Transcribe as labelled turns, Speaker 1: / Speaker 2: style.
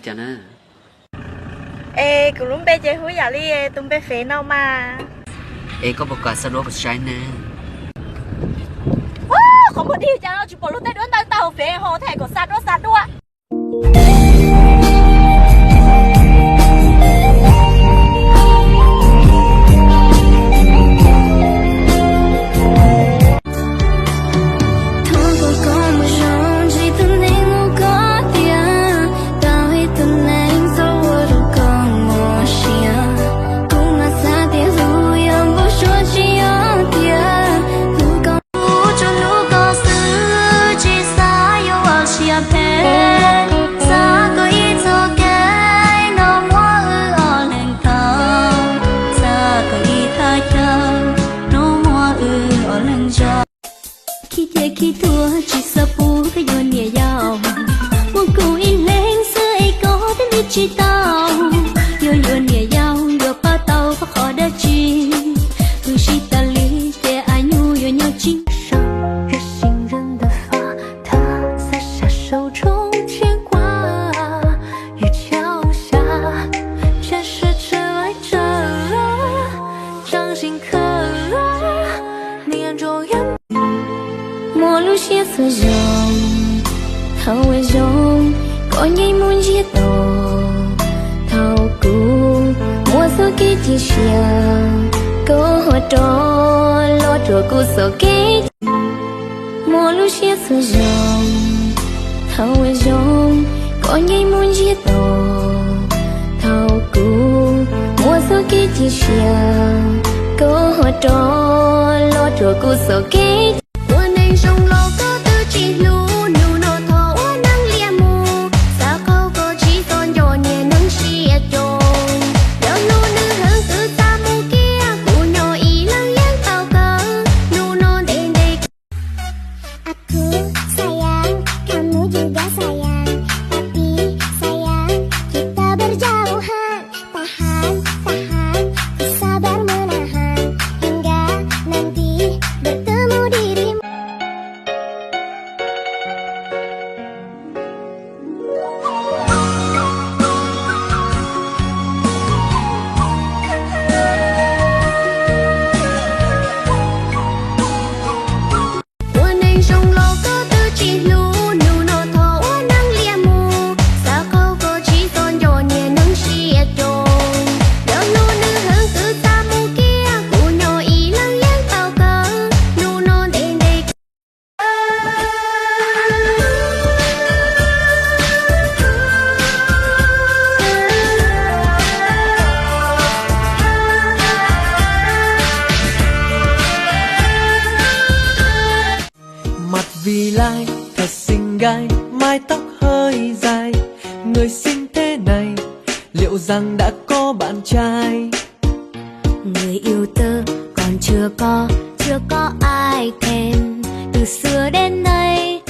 Speaker 1: cho nó.
Speaker 2: Ê, cũng lúc bé chơi húi giờ đi, tung bé phế nào mà.
Speaker 1: Ê, có một quả sao đó một trái nè.
Speaker 2: Không có điều cho nó, chỉ bỏ lúc tay đuôn tao phế hồ thẻ của sát đua.
Speaker 3: Khi thua chỉ sợ phú cái dồn nhẹ dòng một cụ in lên xưa ấy có đến biết chỉ tao dồn nhẹ dòng dồn ba tàu có khó đa chi cứ chỉ ta lý để ai nhu dồn nhau chính上热心人的发他洒下手中牵挂雨桥下全是尘埃着掌心刻年中远陌路些色容，头为容，có nhây muốn giết tổ, thao cú, mua số kia chỉ xiang, câu hoa trò, lo trò cú số kia,陌路些色容，头为容，có nhây muốn giết tổ, thao cú, mua số kia chỉ xiang, câu hoa trò, lo trò cú số kia. Trong lò có tư chỉ lù nụ nọ thọ nắng lia mù sao câu có chỉ còn nhỏ nhẹ nắng xia tròn đeo nụ nữ hương từ xa mù kia cụ nhỏ ý lăng yang tao cờ nụ nọ đen đen.
Speaker 4: Aku sayang, kamu juga sayang, tapi sayang kita berjauhan. Tahan, tahan, sabar menahan hingga nanti bertemu dirimu.
Speaker 3: Trong lò có tư chỉ lù nụ nọ thọ nắng lia mù sao câu có chỉ còn nhỏ nhẹ nắng xia tròn đeo nụ nữ hương từ xa mù kia cụ nhỏ ý lăng yang tao cờ nụ nọ đen đen.
Speaker 5: Mặt vì lai thật xinh gái, mái tóc hơi dài, người xinh thế này liệu rằng đã có bạn trai?
Speaker 3: Người yêu tớ còn chưa có ai thèm từ xưa đến nay